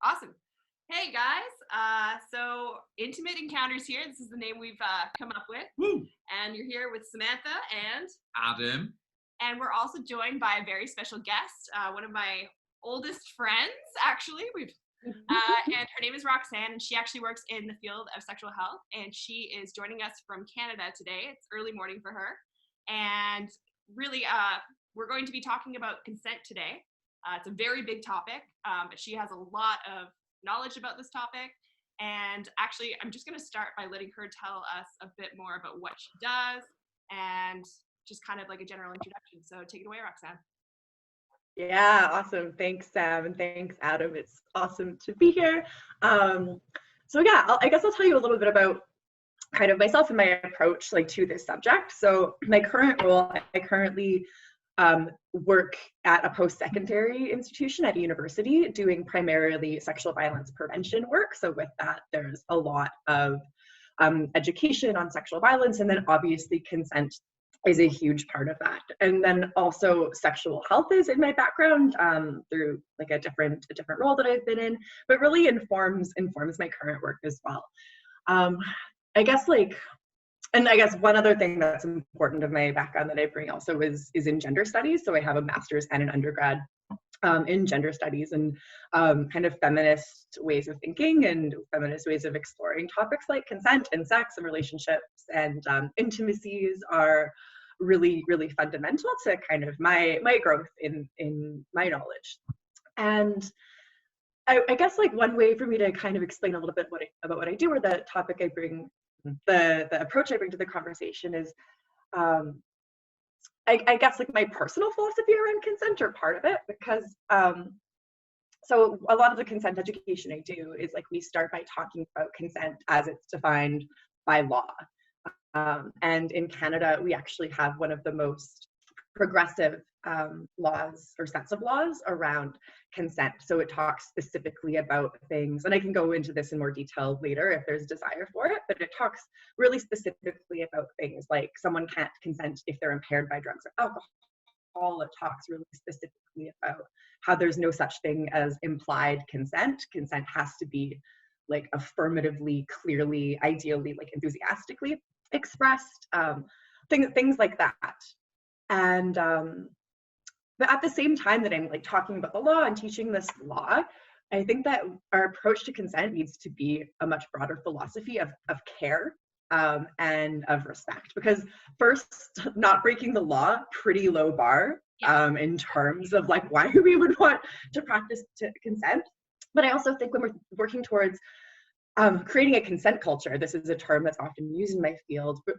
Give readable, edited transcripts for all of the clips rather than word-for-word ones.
Awesome. Hey guys, so Intimate Encounters here. This is the name we've come up with. Woo! And you're here with Samantha Adam. and we're also joined by a very special guest, one of my oldest friends, actually. And her name is Roxanne, and she actually works in the field of sexual health, and she is joining us from Canada today. It's early morning for her. And really, we're going to be talking about consent today. It's a very big topic, but she has a lot of knowledge about this topic. And actually, I'm just going to start by letting her tell us a bit more about what she does and just kind of like a general introduction. So take it away, Roxanne. Yeah, awesome. Thanks, Sam, and thanks, Adam. It's awesome to be here. I guess I'll tell you a little bit about kind of myself and my approach to this subject. So my current role, I currently work at a post-secondary institution at a university doing primarily sexual violence prevention work. So with that, there's a lot of education on sexual violence, and then obviously consent is a huge part of that. And then also sexual health is in my background through a different role that I've been in, but really informs my current work as well. I guess one other thing that's important of my background that I bring also is in gender studies. So I have a master's and an undergrad in gender studies, and kind of feminist ways of thinking and feminist ways of exploring topics like consent and sex and relationships and intimacies are really, really fundamental to kind of my growth in my knowledge. And I guess one way for me to kind of explain a little bit about what I do, or the topic I bring, the approach I bring to the conversation is I guess my personal philosophy around consent, or part of it, because so a lot of the consent education I do is we start by talking about consent as it's defined by law. And in Canada, we actually have one of the most progressive laws or sets of laws around consent. So it talks specifically about things, and I can go into this in more detail later if there's desire for it, but it talks really specifically about things like someone can't consent if they're impaired by drugs or alcohol. It talks really specifically about how there's no such thing as implied consent. Consent has to be affirmatively, clearly, ideally, enthusiastically expressed, things like that. And but at the same time that I'm talking about the law and teaching this law, I think that our approach to consent needs to be a much broader philosophy of care and of respect. Because first, not breaking the law, pretty low bar in terms of why we would want to practice consent. But I also think when we're working towards creating a consent culture, this is a term that's often used in my field, but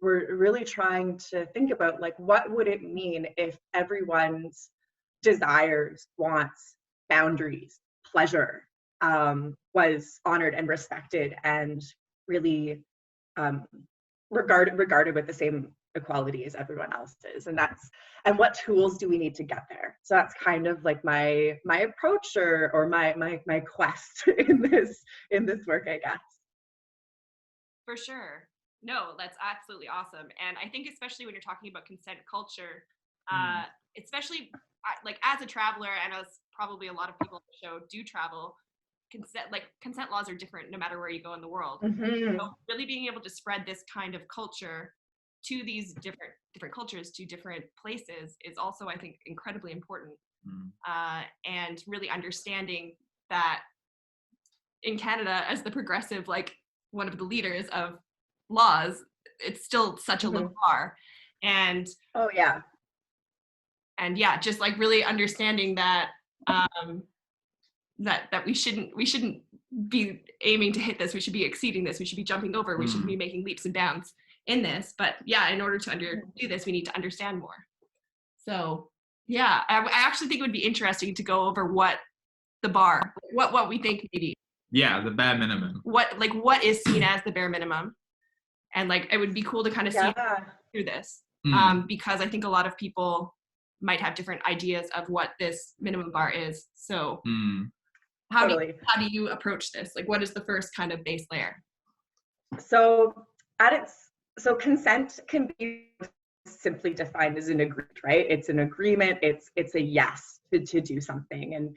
we're really trying to think about what would it mean if everyone's desires, wants, boundaries, pleasure was honored and respected and really regarded with the same equality as everyone else's. And what tools do we need to get there? So that's kind of my approach or my quest in this work, I guess. For sure. No, that's absolutely awesome. And I think especially when you're talking about consent culture, especially as a traveler, and as probably a lot of people on the show do travel, consent laws are different no matter where you go in the world. Mm-hmm. So really being able to spread this kind of culture to these different cultures, to different places, is also, I think, incredibly important. And really understanding that in Canada, as the progressive, one of the leaders of laws, it's still such a low bar. And just really understanding that that we shouldn't be aiming to hit this. We should be exceeding this. We should be jumping over. We shouldn't be making leaps and bounds in this. But in order to do this, we need to understand more. So I actually think it would be interesting to go over what the bar, what we think maybe. Yeah, the bare minimum. What is seen as the bare minimum, and it would be cool to kind of see through this, because I think a lot of people might have different ideas of what this minimum bar is. So how do you approach this? What is the first kind of base layer? So consent can be simply defined as an agreement, right? It's an agreement. It's a yes to do something, and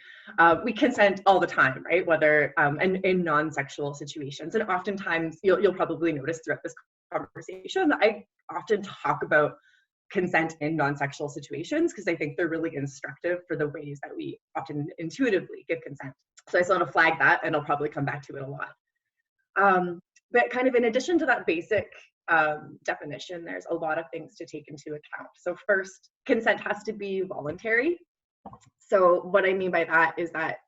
we consent all the time, right? Whether and in non-sexual situations, and oftentimes you'll probably notice throughout this conversation that I often talk about consent in non-sexual situations because I think they're really instructive for the ways that we often intuitively give consent. So I just want to flag that, and I'll probably come back to it a lot. But kind of in addition to that basic definition, there's a lot of things to take into account. So first, consent has to be voluntary. So what I mean by that is that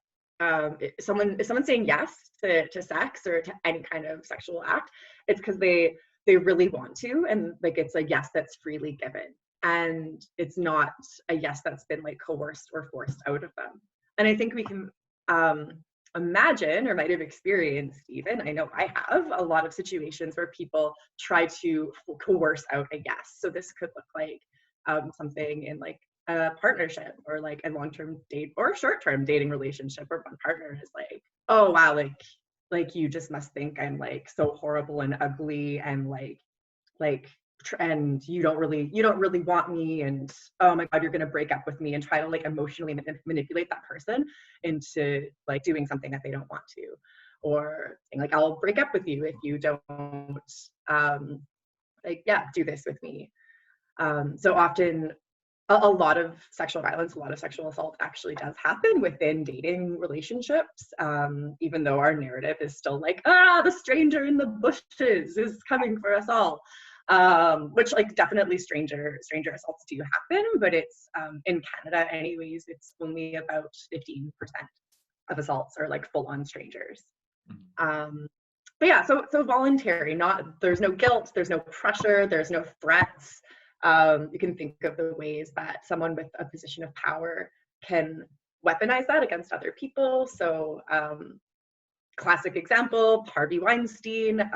if someone's saying yes to sex or to any kind of sexual act, it's because they really want to, and like it's a yes that's freely given, and it's not a yes that's been like coerced or forced out of them. And I think we can imagine or might have experienced, even I know I have, a lot of situations where people try to coerce out a yes. So this could look like something in like a partnership or like a long-term date or short-term dating relationship where one partner is like, oh wow, like you just must think I'm like so horrible and ugly and like and you don't really want me, and oh my god, you're gonna break up with me, and try to like emotionally manipulate that person into like doing something that they don't want to, or saying like I'll break up with you if you don't do this with me. So often a lot of sexual violence, a lot of sexual assault actually does happen within dating relationships, even though our narrative is still like, the stranger in the bushes is coming for us all. Which like definitely stranger assaults do happen, but it's in Canada anyways, it's only about 15% of assaults are like full-on strangers. But yeah, so voluntary, there's no guilt, there's no pressure, there's no threats. You can think of the ways that someone with a position of power can weaponize that against other people. So classic example, Harvey Weinstein,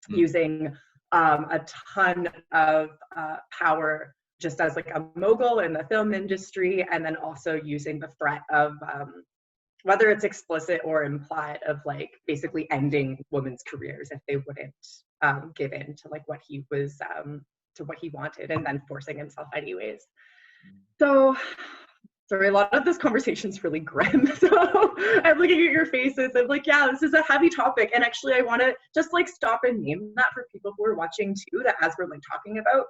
using a ton of power just as like a mogul in the film industry, and then also using the threat of whether it's explicit or implied, of like basically ending women's careers if they wouldn't give in to like what he was to what he wanted, and then forcing himself anyways. So sorry, a lot of this conversation's really grim. So I'm looking at your faces. I'm like, yeah, this is a heavy topic. And actually, I want to just like stop and name that for people who are watching too, that as we're like talking about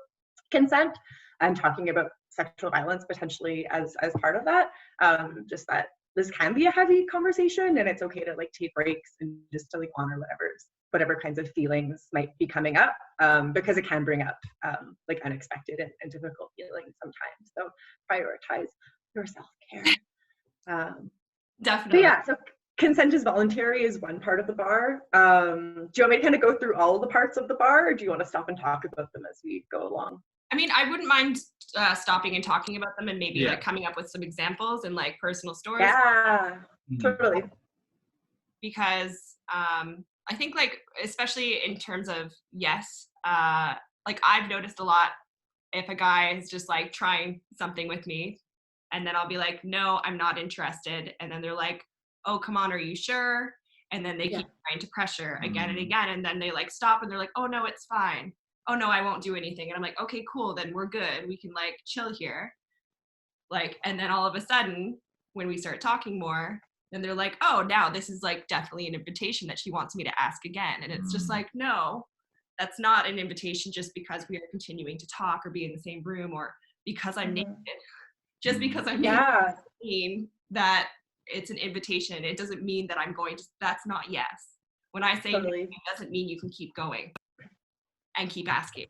consent and talking about sexual violence potentially as part of that, just that this can be a heavy conversation, and it's okay to like take breaks and just to like honor whatever kinds of feelings might be coming up, because it can bring up like unexpected and difficult feelings sometimes. So prioritize your self-care. Definitely. Yeah, so consent is voluntary is one part of the bar. Do you want me to kind of go through all of the parts of the bar, or do you want to stop and talk about them as we go along? I mean, I wouldn't mind stopping and talking about them, and maybe like coming up with some examples and like personal stories. Yeah, totally. Because I think like, especially in terms of yes, like I've noticed a lot if a guy is just like trying something with me, and then I'll be like, no, I'm not interested. And then they're like, oh, come on, are you sure? And then they keep trying to pressure again and again. And then they like stop and they're like, oh no, it's fine. Oh no, I won't do anything. And I'm like, okay, cool. Then we're good. We can like chill here. Like, and then all of a sudden when we start talking more, then they're like, oh, now this is like definitely an invitation that she wants me to ask again. And it's just like, no, that's not an invitation just because we are continuing to talk or be in the same room, or because I'm naked. Just because I'm naked doesn't mean that it's an invitation. It doesn't mean that I'm going to, that's not yes. When I say totally. It doesn't mean you can keep going and keep asking.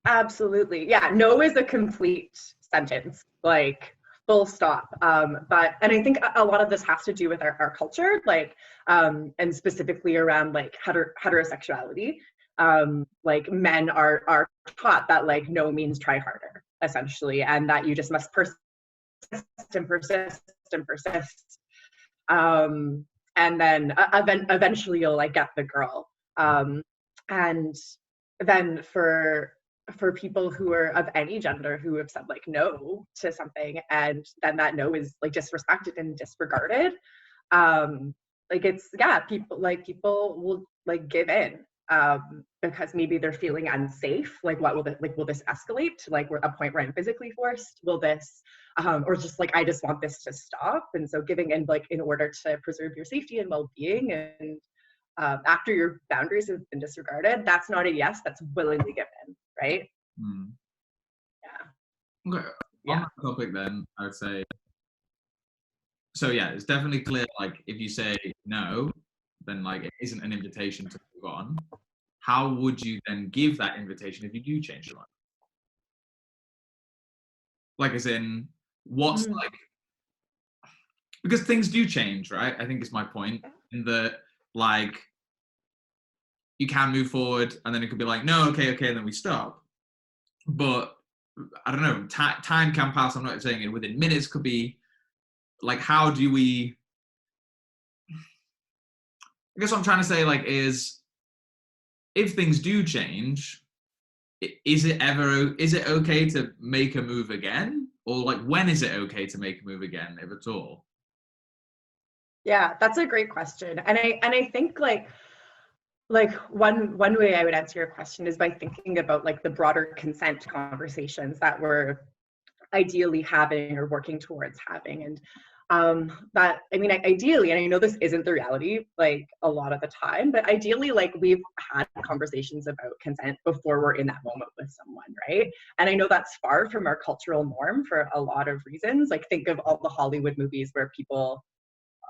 Absolutely. Yeah, no is a complete sentence, like full stop. And I think a lot of this has to do with our culture, like, and specifically around like heterosexuality. Like men are taught that like no means try harder, essentially, and that you just must persist and persist and persist. And then eventually you'll like get the girl. And then for people who are of any gender who have said like no to something, and then that no is like disrespected and disregarded, like it's people will like give in, because maybe they're feeling unsafe. Like, what will this, like, will this escalate to like a point where I'm physically forced? Will this, or just like, I just want this to stop. And so giving in, like, in order to preserve your safety and well-being, and after your boundaries have been disregarded, that's not a yes, that's willingly given, right? Mm. Yeah. Okay. On that topic then, I would say, so yeah, it's definitely clear, like, if you say no, then like it isn't an invitation to move on. How would you then give that invitation if you do change your mind? Like, as in, what's like, because things do change, right? I think is my point, in that, like, you can move forward and then it could be like, no, okay, and then we stop. But I don't know, time can pass. I'm not saying it within minutes, could be like, how do we, I guess what I'm trying to say, like, is if things do change, is it okay to make a move again? Or like, when is it okay to make a move again, if at all? Yeah, that's a great question. And I think like one way I would answer your question is by thinking about like the broader consent conversations that we're ideally having or working towards having. And that, I mean, ideally, and I know this isn't the reality like a lot of the time, but ideally, like, we've had conversations about consent before we're in that moment with someone, right? And I know that's far from our cultural norm for a lot of reasons. Like, think of all the Hollywood movies where people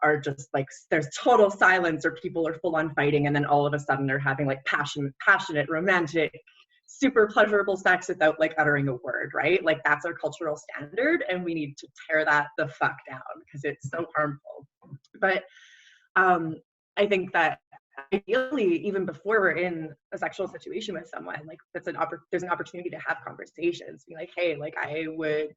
are just like, there's total silence or people are full on fighting, and then all of a sudden they're having like passionate, romantic, super pleasurable sex without like uttering a word, right? Like, that's our cultural standard, and we need to tear that the fuck down because it's so harmful. But I think that ideally, even before we're in a sexual situation with someone, like, there's an opportunity to have conversations, be like, hey, like, I would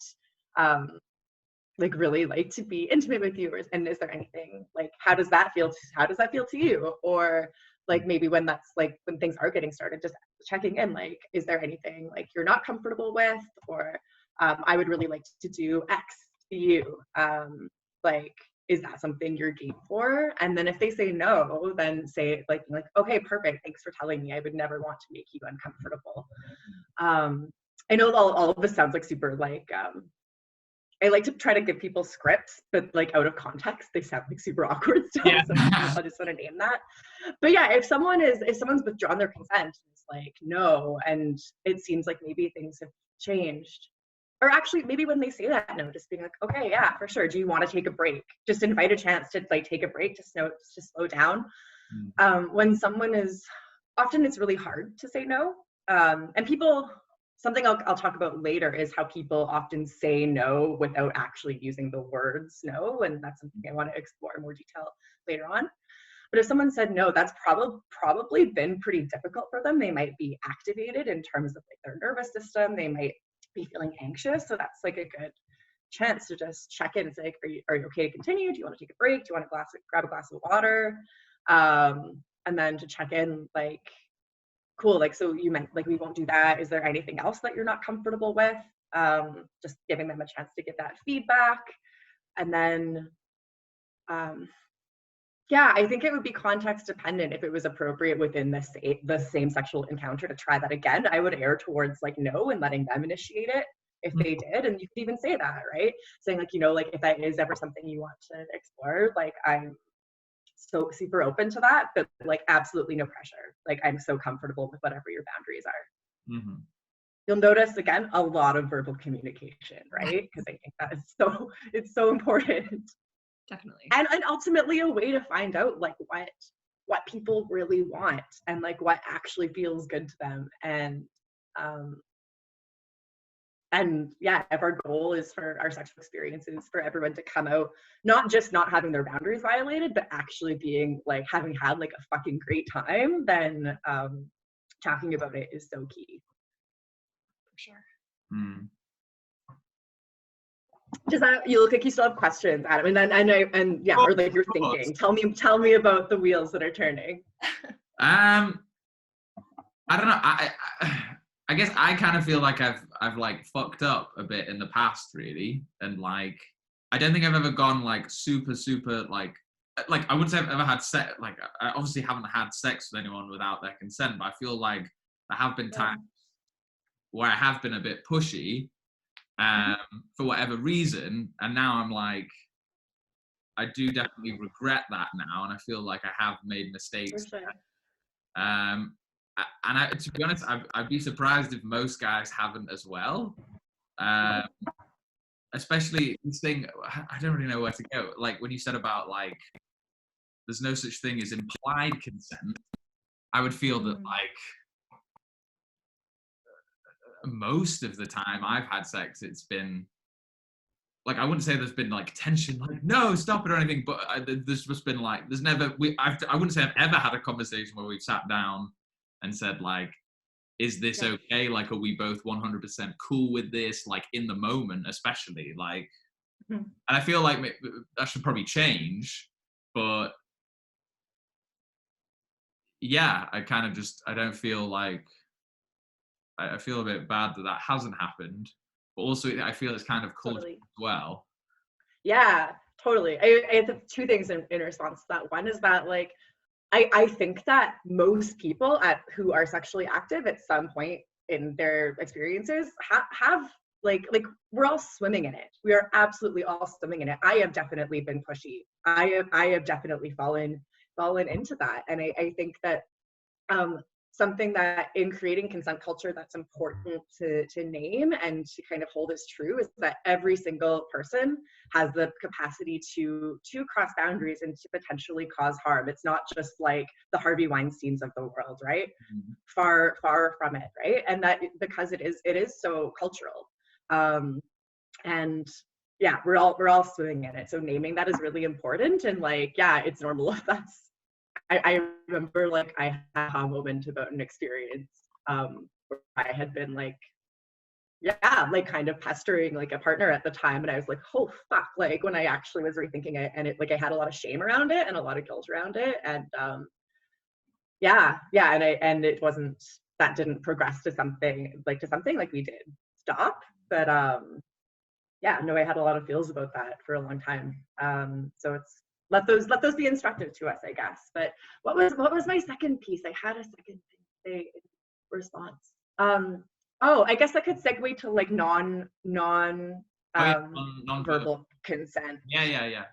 like really like to be intimate with you, and is there anything, like, how does that feel to you? Or like, maybe when things are getting started, just checking in, like, is there anything like you're not comfortable with? Or I would really like to do X to you, like, is that something you're game for? And then if they say no, then say like, okay, perfect, thanks for telling me, I would never want to make you uncomfortable. I know all of this sounds like super like I like to try to give people scripts, but like out of context, they sound like super awkward stuff. Yeah. So I just want to name that. But yeah, if someone's withdrawn their consent, it's like no, and it seems like maybe things have changed. Or actually, maybe when they say that no, just being like, okay, yeah, for sure. Do you want to take a break? Just invite a chance to like take a break, to slow down. When someone is, often it's really hard to say no. And people, something I'll talk about later is how people often say no without actually using the words no, and that's something I want to explore in more detail later on. But if someone said no, that's probably been pretty difficult for them. They might be activated in terms of like their nervous system. They might be feeling anxious. So that's like a good chance to just check in and say, like, are you okay to continue? Do you want to take a break? Do you want to grab a glass of water? And then to check in, like, cool, like, so you meant like we won't do that. Is there anything else that you're not comfortable with? Just giving them a chance to get that feedback. And then yeah, I think it would be context dependent. If it was appropriate within the same sexual encounter to try that again, I would err towards like no and letting them initiate it if they did. And you could even say that, right? Saying like, like, if that is ever something you want to explore, like, I'm so super open to that, but like absolutely no pressure. Like, I'm so comfortable with whatever your boundaries are. Mm-hmm. You'll notice again a lot of verbal communication, right? Because I think that is it's so important. Definitely. And ultimately a way to find out like what people really want and like what actually feels good to them. And yeah, if our goal is for our sexual experiences for everyone to come out not just not having their boundaries violated, but actually being like having had like a fucking great time, then talking about it is so key. For sure. Mm. Does that, you look like you still have questions, Adam, and yeah, or like you're thinking. Tell me about the wheels that are turning. I don't know. I guess I kind of feel like I've like fucked up a bit in the past, really, and like I don't think I've ever gone like super like like, I wouldn't say I've ever had sex, like, I obviously haven't had sex with anyone without their consent, but I feel like there have been times where I have been a bit pushy, for whatever reason, and now I'm like, I do definitely regret that now, and I feel like I have made mistakes. For sure. And to be honest, I'd be surprised if most guys haven't as well. Especially this thing, I don't really know where to go. Like when you said about like, there's no such thing as implied consent. I would feel that like most of the time I've had sex, it's been like, I wouldn't say there's been like tension, like no, stop it or anything. But there's just been like, there's never. I wouldn't say I've ever had a conversation where we've sat down and said like, is this okay? Like, are we both 100% cool with this? Like in the moment, especially like, and I feel like that should probably change. But yeah, I kind of just, I don't feel like, I feel a bit bad that hasn't happened. But also, I feel it's kind of cultural as well. Yeah, totally. I have two things in response to that. One is that like, I think that most people who are sexually active at some point in their experiences have like we're all swimming in it. We are absolutely all swimming in it. I have definitely been pushy. I have definitely fallen into that. And I think that something that in creating consent culture that's important to name and to kind of hold as true is that every single person has the capacity to cross boundaries and to potentially cause harm. It's not just like the Harvey Weinsteins of the world, right? Far from it, right? And that because it is so cultural. And yeah, we're all swimming in it. So naming that is really important. And like, yeah, it's normal if that's I remember like I had a moment about an experience where I had been like, yeah, like kind of pestering like a partner at the time, and I was like, oh fuck, like when I actually was rethinking it, and it like I had a lot of shame around it and a lot of guilt around it, and and it wasn't, that didn't progress to something like we did stop, but yeah, no, I had a lot of feels about that for a long time. So it's let those be instructive to us, I guess. But what was my second piece? I had a second thing to say in response. I guess I could segue to like non verbal consent. Yeah.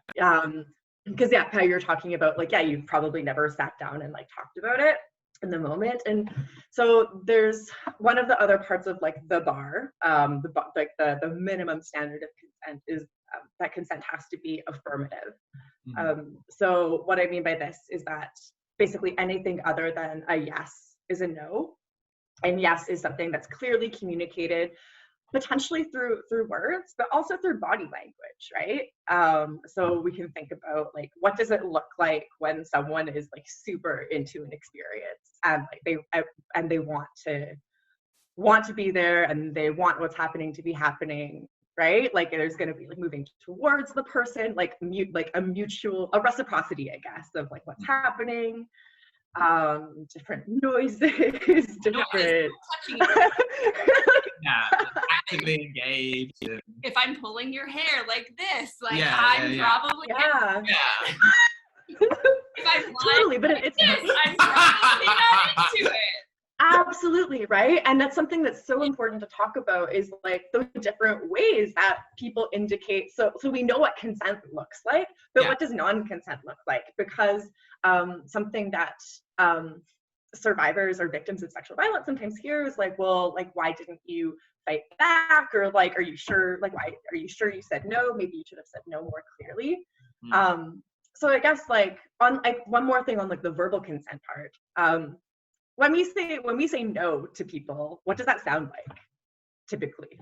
Because yeah, how you're talking about like, yeah, you've probably never sat down and like talked about it in the moment. And so there's one of the other parts of like the bar, the minimum standard of consent is that consent has to be affirmative. So what I mean by this is that basically anything other than a yes is a no, and yes is something that's clearly communicated, potentially through words, but also through body language, right? So we can think about like, what does it look like when someone is like super into an experience and like they want to be there and they want what's happening to be happening, right? Like there's going to be like moving towards the person, like a reciprocity, I guess, of like what's happening, different noises, different. Yeah, actively engaged. If I'm pulling your hair like this, like I'm probably if I'm totally, but it's this, I'm probably not into it. Absolutely, right? And that's something that's so important to talk about is like those different ways that people indicate. So we know what consent looks like, but what does non-consent look like? Because something that survivors or victims of sexual violence sometimes hear is like, well, like, why didn't you fight back? Or like, are you sure? Like, why are you sure you said no? Maybe you should have said no more clearly. So I guess like on like one more thing on like the verbal consent part. When we say no to people, what does that sound like typically?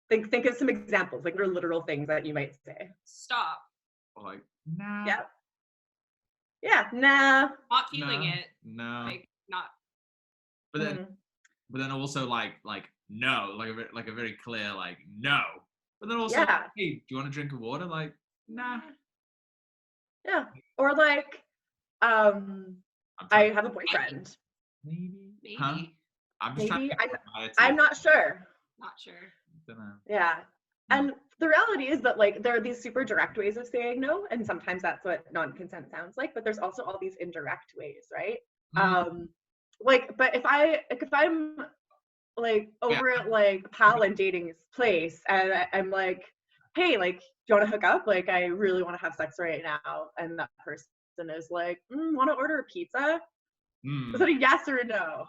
Think of some examples, like what are literal things that you might say? Stop. Or like, nah. Yeah. Yeah, nah. Not feeling it. No. Like not. But then also like no, like a very clear like no. But then also, like, hey, do you want a drink of water? Like, nah. Yeah. Or like, I have a boyfriend. Maybe. Huh? I'm just maybe. I'm not sure. Not sure. Don't know. Yeah. And the reality is that like there are these super direct ways of saying no, and sometimes that's what non-consent sounds like, but there's also all these indirect ways, right? Like, but if I'm like over at like Pal and Dating's place and I'm like, hey, like, do you want to hook up? Like, I really want to have sex right now. And that person is like, want to order a pizza? Is that a yes or a no?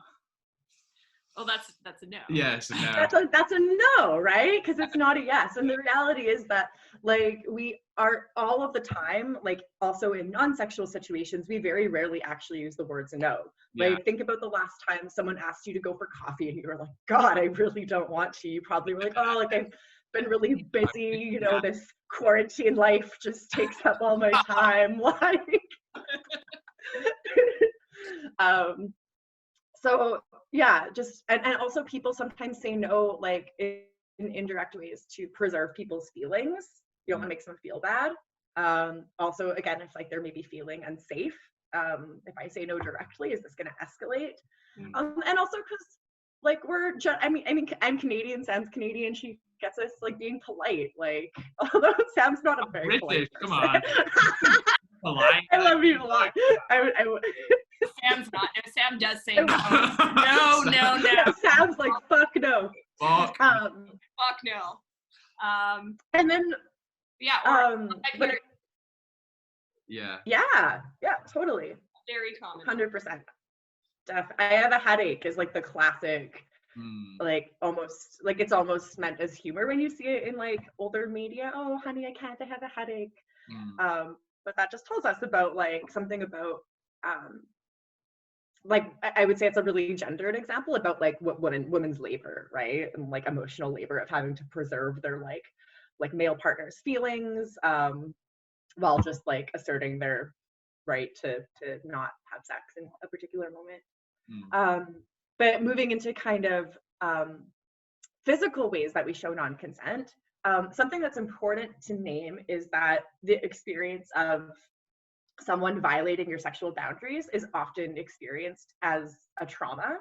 Well, that's a no. Yes, a no. That's a no, right? Because it's not a yes. And the reality is that like we are all of the time, like also in non-sexual situations, we very rarely actually use the words no. Like think about the last time someone asked you to go for coffee and you were like, God, I really don't want to. You probably were like, oh, like I've been really busy, you know, this quarantine life just takes up all my time. Like so yeah, just and also people sometimes say no like in indirect ways to preserve people's feelings. You don't want to make someone feel bad. Also, again, if like they're maybe feeling unsafe, if I say no directly, is this going to escalate? And also because like I'm Canadian, Sam's Canadian, she gets us like being polite. Like although Sam's not a very polite person. Come on. Polite. I love you a lot. Sam's not. No, Sam does say no. No. Sam's like, fuck no. Fuck. Fuck no. And then yeah. Yeah, totally. Very common. 100%. I have a headache is like the classic, like almost like it's almost meant as humor when you see it in like older media. Oh, honey, I have a headache. But that just tells us about like something about like I would say it's a really gendered example about like what women's labor, right? And like emotional labor of having to preserve their like male partner's feelings while just like asserting their right to not have sex in a particular moment. But moving into kind of physical ways that we show non-consent, something that's important to name is that the experience of someone violating your sexual boundaries is often experienced as a trauma.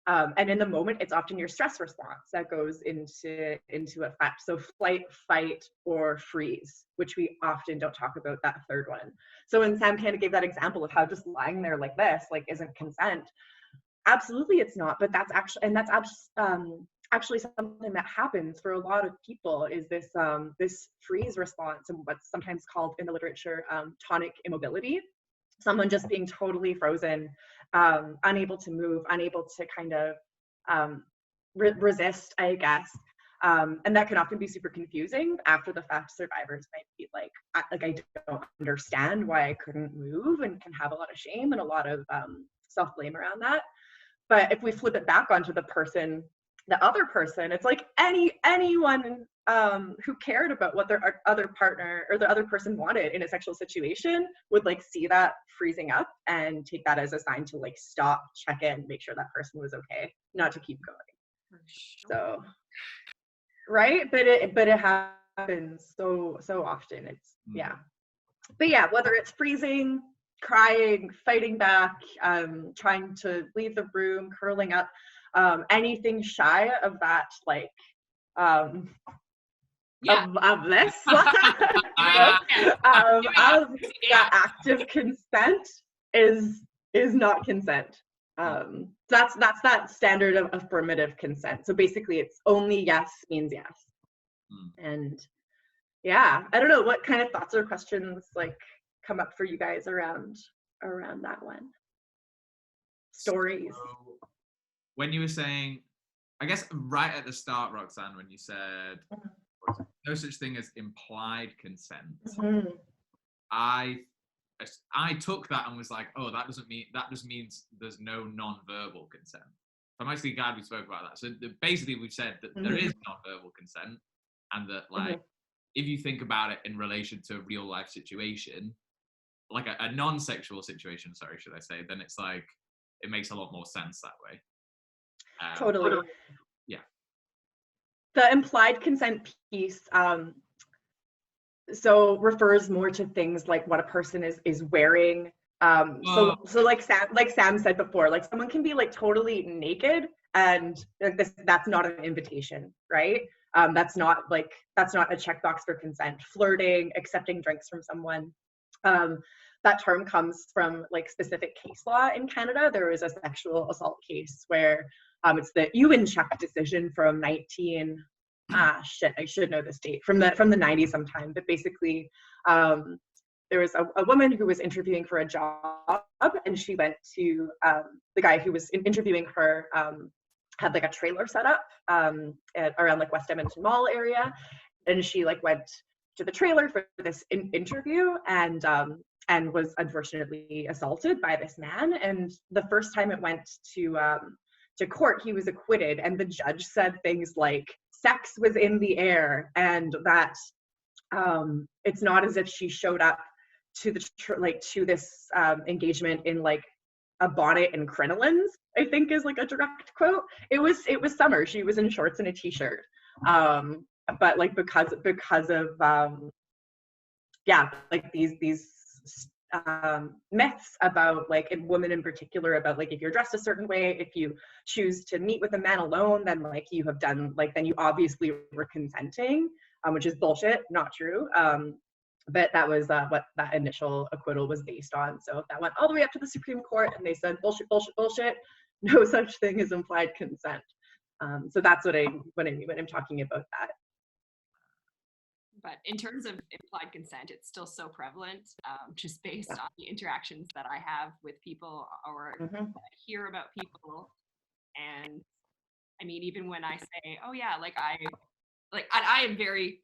And in the moment, it's often your stress response that goes into effect. So flight, fight, or freeze, which we often don't talk about that third one. So when Sam kind of gave that example of how just lying there like this, like isn't consent, absolutely it's not, but that's actually something that happens for a lot of people is this this freeze response and what's sometimes called in the literature tonic immobility. Someone just being totally frozen, unable to move, unable to kind of resist, I guess. And that can often be super confusing. After the fact, survivors might be like I don't understand why I couldn't move, and can have a lot of shame and a lot of self-blame around that. But if we flip it back onto the other person, it's like anyone who cared about what their other partner or the other person wanted in a sexual situation would like see that freezing up and take that as a sign to like stop, check in, make sure that person was okay, not to keep going. For sure. So, right? But it happens so often. It's But yeah, whether it's freezing, crying, fighting back, trying to leave the room, curling up, anything shy of that, like of this, of that active consent is not consent. That's that standard of affirmative consent. So basically, it's only yes means yes. And yeah, I don't know what kind of thoughts or questions like come up for you guys around that one. Stories. So, when you were saying, I guess right at the start, Roxanne, when you said no such thing as implied consent, I took that and was like, oh, that just means there's no non-verbal consent. I'm actually glad we spoke about that. So basically we've said that there is non-verbal consent, and that like if you think about it in relation to a real life situation, like a non-sexual situation, sorry, should I say, then it's like it makes a lot more sense that way. Totally. Yeah. The implied consent piece so refers more to things like what a person is wearing. So like Sam said before, like someone can be like totally naked and that's not an invitation, right? That's not a checkbox for consent. Flirting, accepting drinks from someone. That term comes from like specific case law in Canada. There was a sexual assault case where it's the Ewanchuk decision from I should know this date, from the 90s sometime, but basically there was a woman who was interviewing for a job, and she went to the guy who was interviewing her had like a trailer set up around like West Edmonton Mall area, and she like went to the trailer for this interview and was unfortunately assaulted by this man. And the first time it went to court, he was acquitted, and the judge said things like sex was in the air, and that it's not as if she showed up to this engagement in like a bonnet and crinolines, I think is like a direct quote. It was summer. She was in shorts and a t-shirt. But like because of like these myths about like in women in particular about like if you're dressed a certain way, if you choose to meet with a man alone, then like you have done like then you obviously were consenting, which is bullshit, not true. But that was what that initial acquittal was based on. So that went all the way up to the Supreme Court, and they said bullshit, bullshit, bullshit. No such thing as implied consent. So that's what I mean when I'm talking about that. But in terms of implied consent, it's still so prevalent, just based on the interactions that I have with people or hear about people. And I mean, even when I say, oh yeah,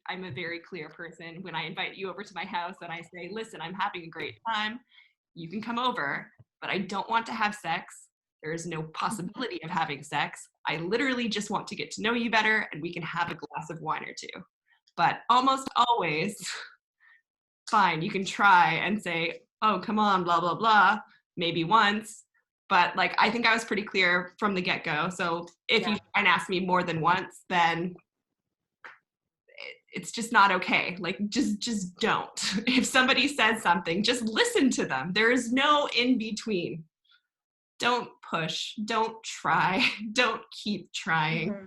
I'm a very clear person. When I invite you over to my house and I say, listen, I'm having a great time, you can come over, but I don't want to have sex. There is no possibility of having sex. I literally just want to get to know you better, and we can have a glass of wine or two. But almost always, fine, you can try and say, oh, come on, blah, blah, blah, maybe once. But like, I think I was pretty clear from the get-go. So if you try and ask me more than once, then it's just not okay. Like, just don't. If somebody says something, just listen to them. There is no in between. Don't push, don't try, don't keep trying.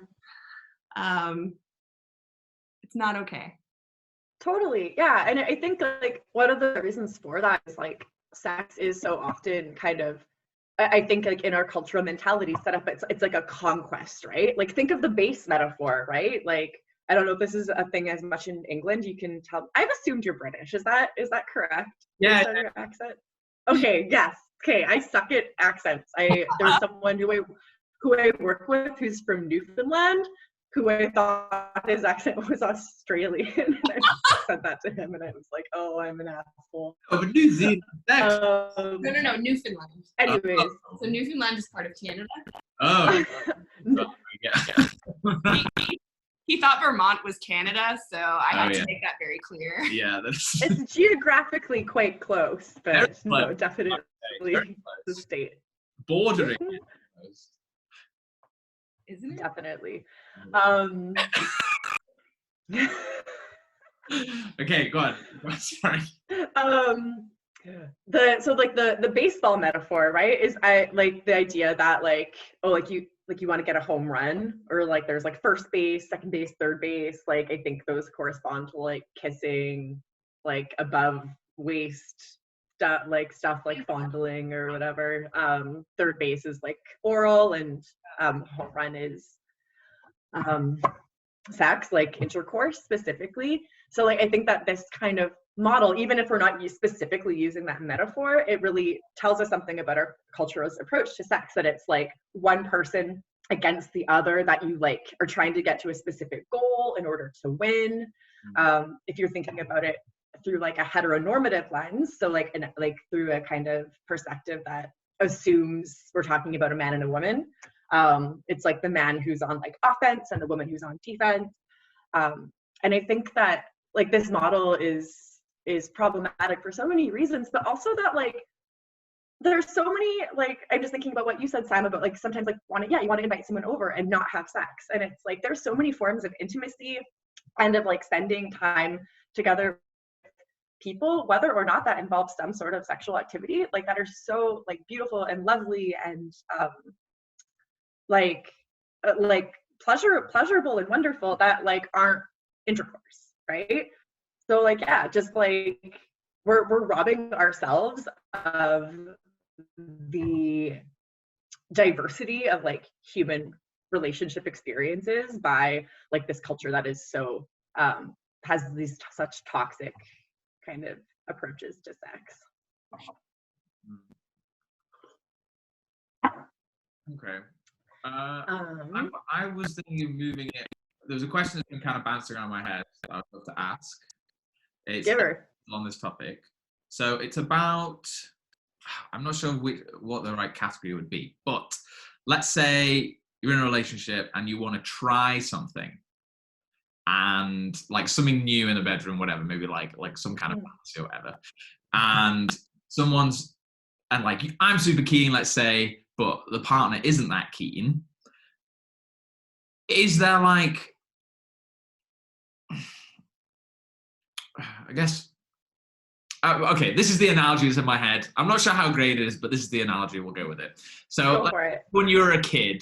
It's not okay. Totally, yeah. And I think like one of the reasons for that is like sex is so often kind of, I think like in our cultural mentality set up, it's like a conquest, right? Like think of the base metaphor, right? Like I don't know if this is a thing as much in England. You can tell. I've assumed you're British. Is that correct? Yeah. Your accent. Okay. Yes. Okay. I suck at accents. There's someone who I work with who's from Newfoundland, who I thought his accent was Australian, and I said that to him, and I was like, "Oh, I'm an asshole." Oh, but New Zealand. No, Newfoundland. Anyways, so Newfoundland is part of Canada. Oh, yeah. He thought Vermont was Canada, so I had to make that very clear. Yeah, that's. It's geographically quite close, but no, definitely the state. Bordering. Isn't it? Definitely. Okay, go on. Sorry. The baseball metaphor, right, is I like the idea that like, oh, like you want to get a home run, or like there's like first base, second base, third base. Like I think those correspond to like kissing, like above waist stuff like fondling or whatever. Third base is like oral, and home run is sex, like intercourse specifically. So like I think that this kind of model, even if we're not specifically using that metaphor, it really tells us something about our culture's approach to sex, that it's like one person against the other, that you like are trying to get to a specific goal in order to win. If you're thinking about it through like a heteronormative lens, so like through a kind of perspective that assumes we're talking about a man and a woman, it's like the man who's on like offense and the woman who's on defense. And I think that like this model is problematic for so many reasons, but also that like there's so many, like I'm just thinking about what you said, Sam, about like sometimes like you want to invite someone over and not have sex, and it's like there's so many forms of intimacy and of like spending time together with people, whether or not that involves some sort of sexual activity, like that are so like beautiful and lovely and like pleasurable and wonderful that like aren't intercourse, right? So like, yeah, just like we're robbing ourselves of the diversity of like human relationship experiences by like this culture that is so has these such toxic kind of approaches to sex. Okay. I was thinking of moving it. There was a question that's been kind of bouncing around my head that I would love to ask. It's on this topic. So it's about, I'm not sure what the right category would be, but let's say you're in a relationship and you want to try something, and like something new in the bedroom, whatever, maybe like some kind of fantasy or whatever, and like I'm super keen, let's say, but the partner isn't that keen. Is there like, I guess, okay, this is the analogy that's in my head. I'm not sure how great it is, but this is the analogy. We'll go with it. So like, when you were a kid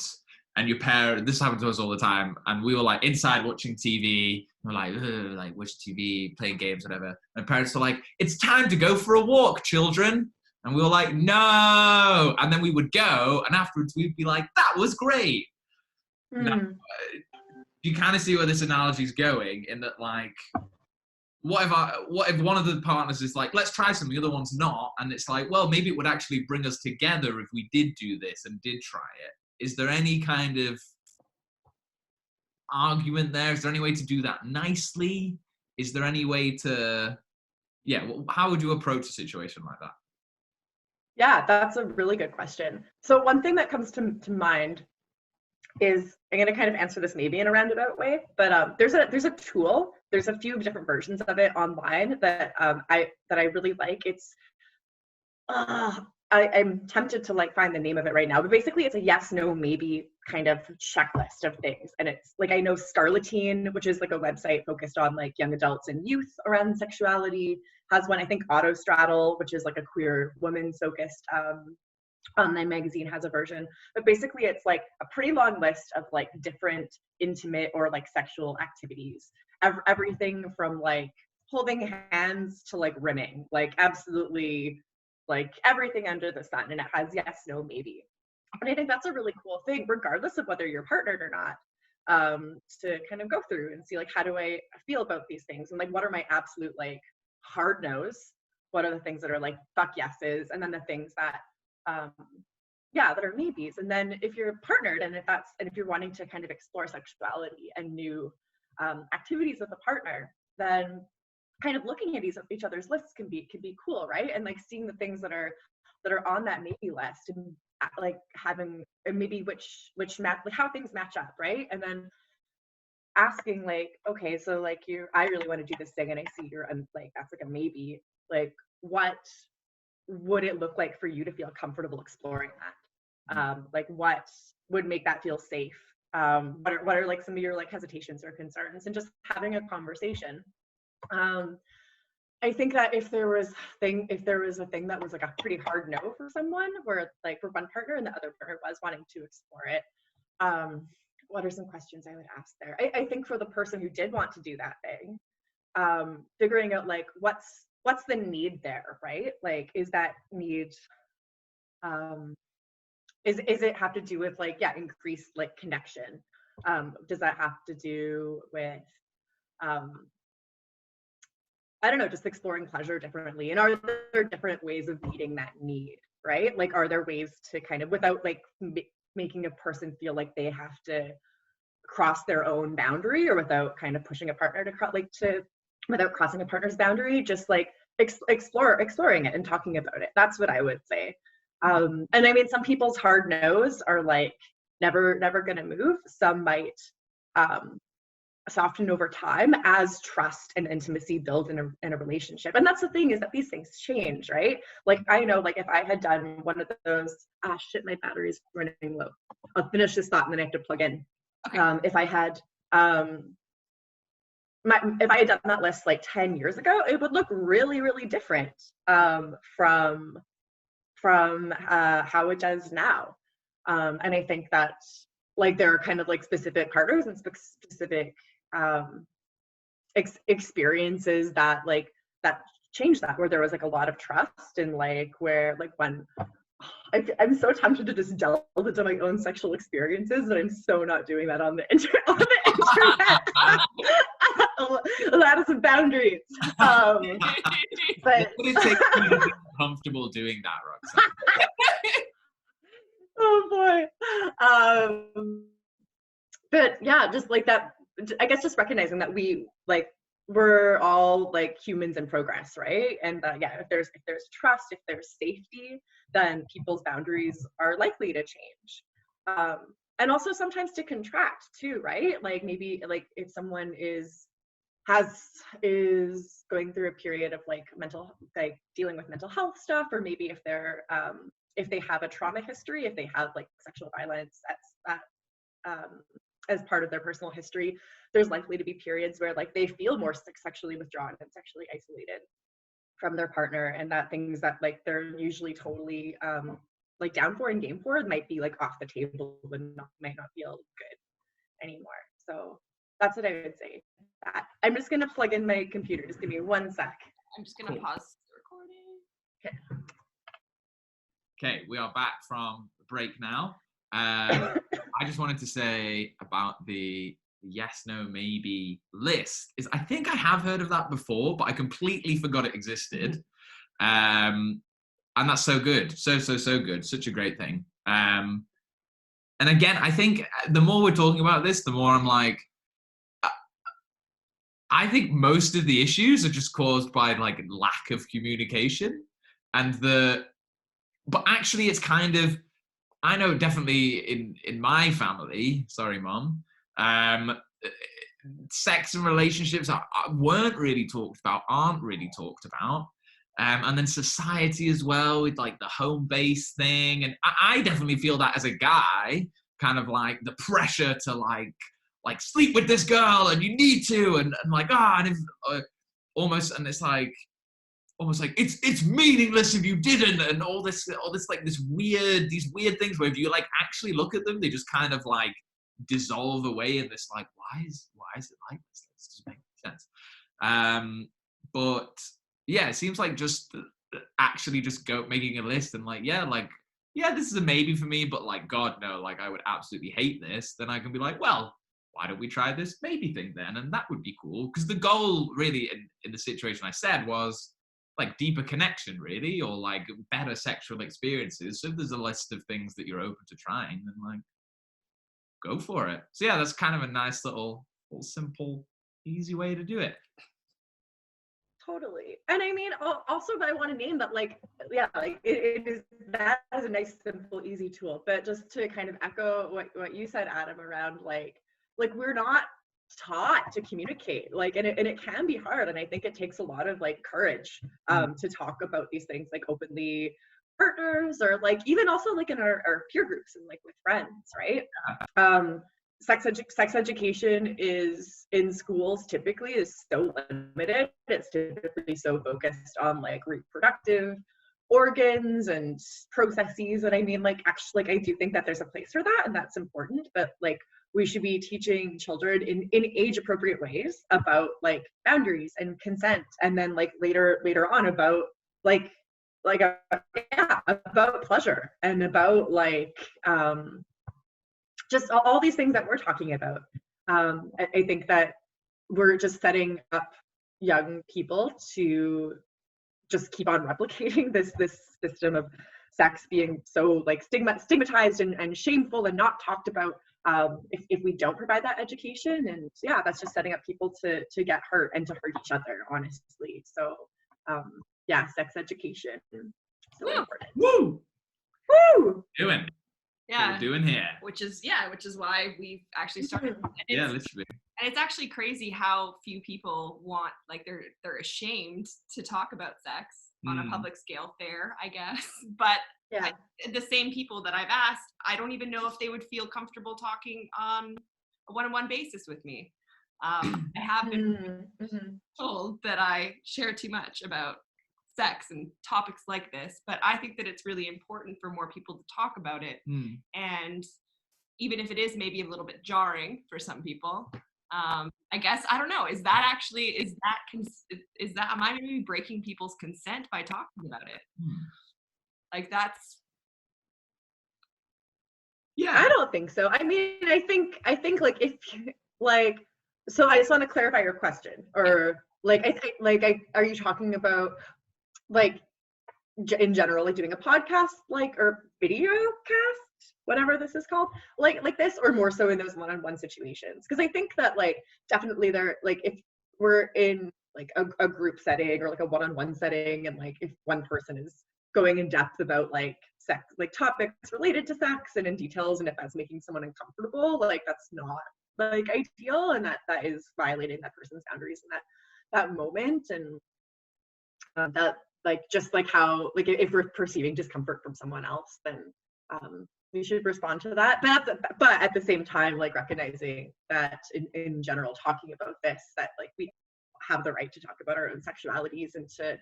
and your parent, this happened to us all the time, and we were like inside watching TV. We're like watch TV, playing games, whatever. And parents were like, "It's time to go for a walk, children." And we were like, "No!" And then we would go, and afterwards we'd be like, "That was great." Now, you kind of see where this analogy is going, in that like, what if one of the partners is like, let's try something, the other one's not, and it's like, well, maybe it would actually bring us together if we did do this and did try it. Is there any kind of argument there? Is there any way to do that nicely? Is there any way to, how would you approach a situation like that? Yeah, that's a really good question. So one thing that comes to mind is, I'm going to kind of answer this maybe in a roundabout way, but there's a tool. There's a few different versions of it online that I really like. It's I'm tempted to like find the name of it right now, but basically it's a yes, no, maybe kind of checklist of things. And it's like, I know Scarletine, which is like a website focused on like young adults and youth around sexuality, has one. I think Autostraddle, which is like a queer woman focused online magazine, has a version. But basically it's like a pretty long list of like different intimate or like sexual activities, everything from like holding hands to like rimming, like absolutely like everything under the sun. And it has yes, no, maybe. And I think that's a really cool thing, regardless of whether you're partnered or not, to kind of go through and see like, how do I feel about these things, and like what are my absolute like hard no's, what are the things that are like fuck yeses, and then the things that that are maybes. And then if you're partnered, and if you're wanting to kind of explore sexuality and new activities with a partner, then kind of looking at each other's lists can be cool, right? And like seeing the things that are on that maybe list, and like having maybe which match, like how things match up, right? And then asking like, okay, so like I really want to do this thing, and I see you're like, that's like a maybe, like what would it look like for you to feel comfortable exploring that? Like what would make that feel safe? What are like some of your like hesitations or concerns, and just having a conversation. I think that if there was a thing that was like a pretty hard no for someone, where like for one partner and the other partner was wanting to explore it, what are some questions I would ask there? I think for the person who did want to do that thing, figuring out like what's the need there, right? Like, is that need, is it have to do with like, increased like connection? Does that have to do with, I don't know, just exploring pleasure differently? And are there different ways of meeting that need, right? Like, are there ways to kind of, without like making a person feel like they have to cross their own boundary, or without kind of pushing a partner without crossing a partner's boundary, just like exploring it and talking about it. That's what I would say. And I mean, some people's hard no's are like never gonna move. Some might soften over time as trust and intimacy build in a relationship. And that's the thing, is that these things change, right? Like, I know, like if I had done one of those, shit, my battery's running low. I'll finish this thought and then I have to plug in. Okay. If I had done that list like 10 years ago, it would look really, really different from how it does now. And I think that like there are kind of like specific partners and specific experiences that like that changed that, where there was like a lot of trust, and like where like when I'm so tempted to just delve into my own sexual experiences, but I'm so not doing that on the internet. That is some boundaries. But what would it take for you to be comfortable doing that, Roxanne? Oh boy. But yeah, just like that, I guess just recognizing that we're all like humans in progress, right? And yeah, if there's trust, if there's safety, then people's boundaries are likely to change. And also sometimes to contract too, right? Like maybe like if someone is going through a period of like dealing with mental health stuff, or maybe if they have a trauma history, if they have like sexual violence as part of their personal history, there's likely to be periods where like they feel more sexually withdrawn and sexually isolated from their partner, and that things that like they're usually totally like down for and game for might be like off the table and might not feel good anymore. So that's what I would say. I'm just gonna plug in my computer. Just give me 1 sec. I'm just gonna pause the recording. Okay, we are back from the break now. I just wanted to say about the yes, no, maybe list is I think I have heard of that before, but I completely forgot it existed. And that's so good. So good. Such a great thing. And again, I think the more we're talking about this, the more I'm like, I think most of the issues are just caused by like lack of communication, but actually it's kind of, I know definitely in my family, sorry mom, sex and relationships aren't really talked about. And then society as well, with like the home base thing. And I definitely feel that as a guy, kind of like the pressure to like sleep with this girl and you need to, and like, and if, almost, and it's like, almost like it's meaningless if you didn't, and all this like these weird things where if you like actually look at them, they just kind of like dissolve away in this like, why is it like this? This doesn't make sense. But yeah, it seems like just actually just go making a list and like, yeah, this is a maybe for me, but like, God, no, like I would absolutely hate this. Then I can be like, well, why don't we try this maybe thing then? And that would be cool. Because the goal really in the situation I said was like deeper connection really, or like better sexual experiences. So if there's a list of things that you're open to trying, then like go for it. So yeah, that's kind of a nice little simple, easy way to do it. Totally. And I mean, also, I want to name that, like, yeah, like it is, that is a nice, simple, easy tool. But just to kind of echo what you said, Adam, around like we're not taught to communicate, like, and it can be hard. And I think it takes a lot of like courage to talk about these things like openly, partners, or like even also like in our peer groups and like with friends, right? Sex education is in schools typically is so limited. It's typically so focused on like reproductive organs and processes. And I mean, like, actually, like, I do think that there's a place for that, and that's important, but like we should be teaching children in age appropriate ways about like boundaries and consent, and then like later on about about pleasure and about like just all these things that we're talking about. I think that we're just setting up young people to just keep on replicating this system of sex being so like stigmatized and shameful and not talked about, if we don't provide that education. And yeah, that's just setting up people to get hurt and to hurt each other, honestly. So yeah, sex education, so important. Woo! Yeah, what we're doing here, which is why we've actually started. Yeah, literally. And it's actually crazy how few people want, like, they're ashamed to talk about sex on a public scale fair, I guess. But yeah, the same people that I've asked, I don't even know if they would feel comfortable talking on a one-on-one basis with me. I have been told that I share too much about sex and topics like this, but I think that it's really important for more people to talk about it. And even if it is maybe a little bit jarring for some people. I guess, I don't know, is that am I maybe breaking people's consent by talking about it? Like that's, Yeah. I don't think so. I mean, I think like if like, so I just want to clarify your question, or like I think like are you talking about like in general, like doing a podcast, like, or video cast, whatever this is called, like this, or more so in those one-on-one situations? Because I think that like definitely there, like if we're in like a group setting or like a one-on-one setting, and like if one person is going in depth about like sex, like topics related to sex and in details, and if that's making someone uncomfortable, like that's not like ideal, and that is violating that person's boundaries in that moment. And that like just like how like if we're perceiving discomfort from someone else, then we should respond to that, but at the same time like recognizing that in general, talking about this, that like we have the right to talk about our own sexualities, and to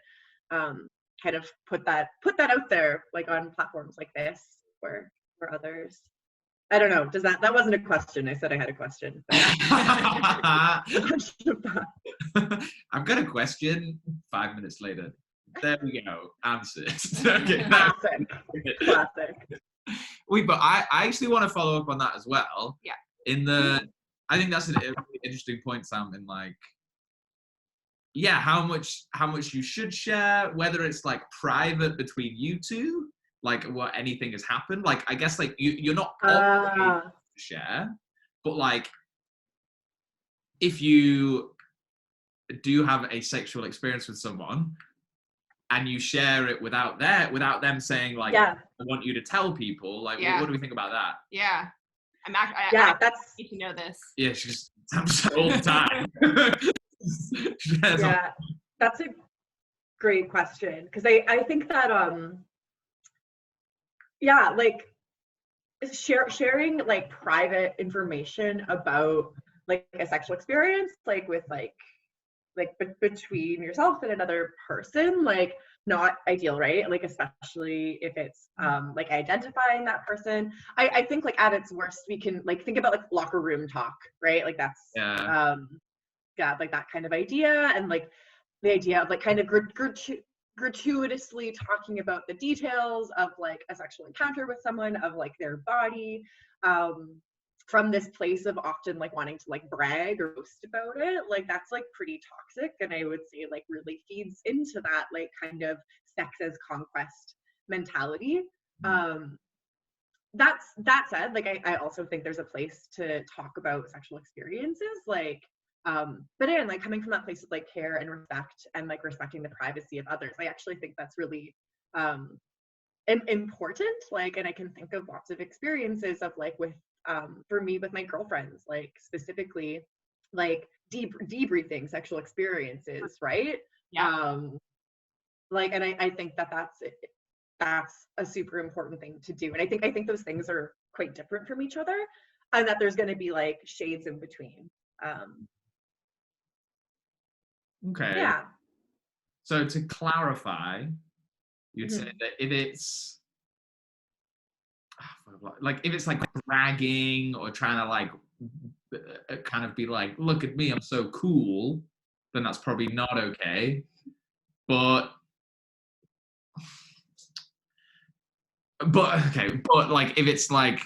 kind of put that out there, like on platforms like this for others. I don't know, does that wasn't a question, I said I had a question. I've got a question 5 minutes later. There we go. Answered. Okay, Classic. Wait, but I actually want to follow up on that as well. Yeah. I think that's a really interesting point, Sam, in like, yeah, how much you should share, whether it's like private between you two, like what anything has happened. Like, I guess like you're not obligated to share, but like if you do have a sexual experience with someone and you share it without them saying like, I want you to tell people, like what do we think about that? Yeah. I need to know this. Yeah, she's all the time. Yeah, that's a great question, because I think that like sharing like private information about like a sexual experience, like with like between yourself and another person, like not ideal, right? Like especially if it's like identifying that person. I think like at its worst we can like think about like locker room talk, right? Like that's like that kind of idea, and like the idea of like kind of gratuitously talking about the details of like a sexual encounter with someone, of like their body, from this place of often like wanting to like brag or boast about it. Like that's like pretty toxic, and I would say like really feeds into that like kind of sex as conquest mentality. That said, like I also think there's a place to talk about sexual experiences, like but again, like coming from that place of like care and respect, and like respecting the privacy of others. I actually think that's really important. Like, and I can think of lots of experiences of like with for me with my girlfriends, like specifically like debriefing sexual experiences, right? Like, and I think that's a super important thing to do. And I think those things are quite different from each other, and that there's going to be like shades in between. Okay. Yeah. So to clarify, you'd say that if it's like bragging or trying to like kind of be like, look at me, I'm so cool, then that's probably not okay. But like if it's like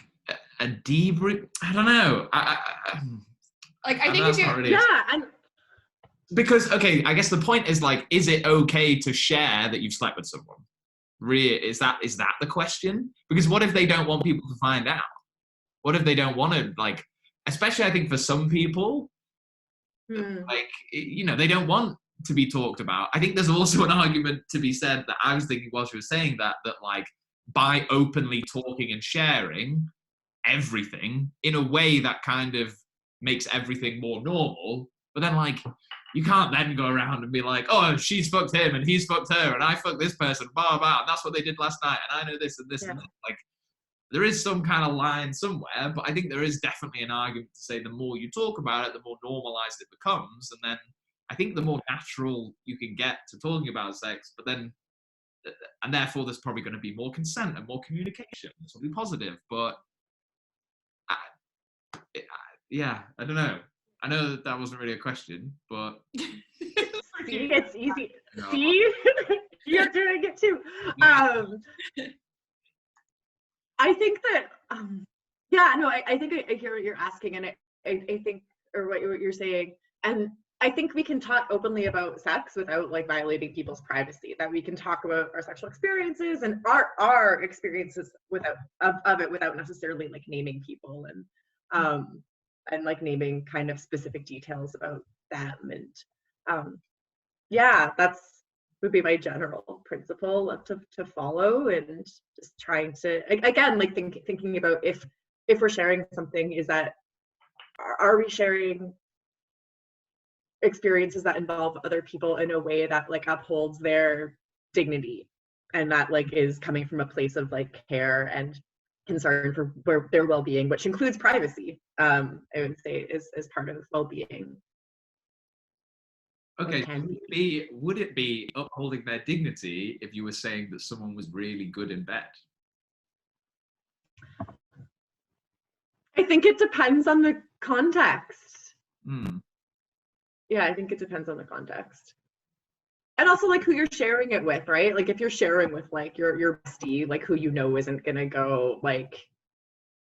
a debrief, I don't know. I think if you're because okay, I guess the point is like, is it okay to share that you've slept with someone? Is that the question? Because what if they don't want people to find out? What if they don't want to, like, especially I think for some people, like, you know, they don't want to be talked about. I think there's also an argument to be said that I was thinking while she was saying that like by openly talking and sharing everything in a way that kind of makes everything more normal, but then like you can't then go around and be like, oh, she's fucked him and he's fucked her and I fucked this person, blah blah, and that's what they did last night and I know this and this and that. Like there is some kind of line somewhere, but I think there is definitely an argument to say the more you talk about it, the more normalized it becomes, and then I think the more natural you can get to talking about sex, but then and therefore there's probably going to be more consent and more communication, which will be positive. But yeah, I don't know. I know that that wasn't really a question, but See, it's easy. No. See, you're doing it too. I think that, yeah, no, I think I hear what you're asking, and I think, or what you're saying, and I think we can talk openly about sex without like violating people's privacy. That we can talk about our sexual experiences and our experiences without of it without necessarily like naming people and like naming kind of specific details about them. And yeah, that's would be my general principle to follow, and just trying to again like thinking about if we're sharing something, is that are we sharing experiences that involve other people in a way that like upholds their dignity, and that like is coming from a place of like care and concern for their well-being, which includes privacy. I would say is part of well-being. okay, would it be upholding their dignity if you were saying that someone was really good in bed? I think it depends on the context. Hmm. Yeah, I think it depends on the context. And also like who you're sharing it with, right? Like if you're sharing with like your bestie, like who you know isn't gonna go like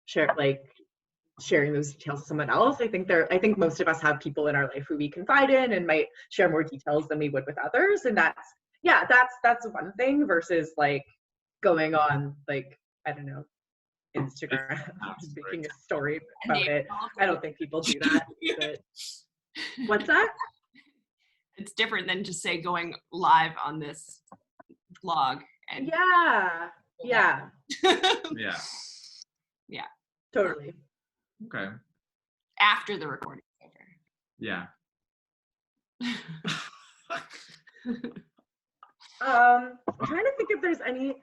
sharing those details with someone else. I think most of us have people in our life who we confide in and might share more details than we would with others. And that's one thing versus like going on like, I don't know, Instagram, just making a story about it. I don't think people do that. But what's that? It's different than just say going live on this vlog. And Yeah. Yeah. Totally. Okay. After the recording's over. Yeah. I'm trying to think if there's any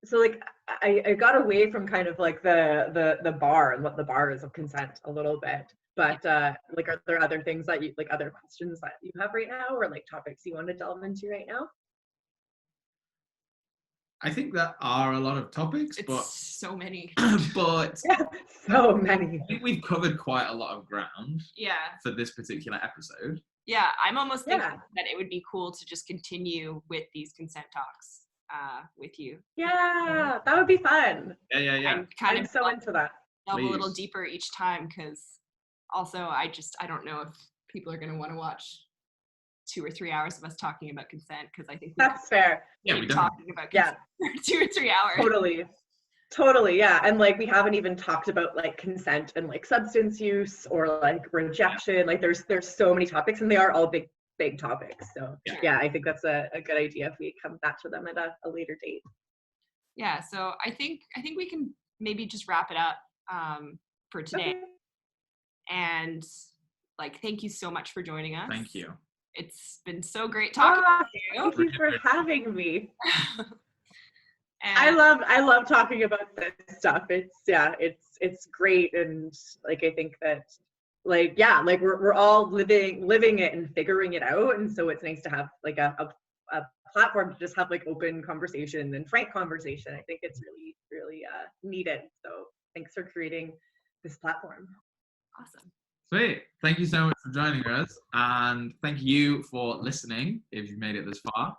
so like I got away from kind of like the bar and what the bar is of consent a little bit, but like are there other things that you like, other questions that you have right now, or like topics you want to delve into right now? I think there are a lot of topics, It's but so many. but Yeah, so many. I think we've covered quite a lot of ground Yeah. for this particular episode. Yeah, I'm almost thinking that it would be cool to just continue with these consent talks with you. Yeah, that would be fun. Yeah. I'm so into that. Delve a little deeper each time, because also I don't know if people are going to want to watch 2 or 3 hours of us talking about consent, because I think that's fair. Yeah, we talking about consent for 2 or 3 hours. Totally, yeah. And like we haven't even talked about like consent and like substance use or like rejection. Like there's so many topics, and they are all big topics. So yeah, I think that's a good idea if we come back to them at a later date. Yeah, so I think we can maybe just wrap it up for today. Okay. And like, thank you so much for joining us. Thank you. It's been so great talking to you. Thank you for having me. And I love talking about this stuff. It's great, and like I think that like we're all living it and figuring it out, and so it's nice to have like a platform to just have like open conversation and frank conversation. I think it's really needed. So thanks for creating this platform. Awesome. Sweet. Thank you so much for joining us, and thank you for listening if you've made it this far.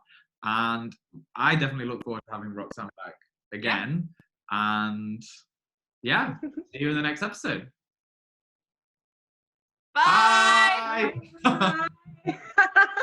And I definitely look forward to having Roxanne back again. Yeah. And yeah, see you in the next episode. Bye. Bye. Bye.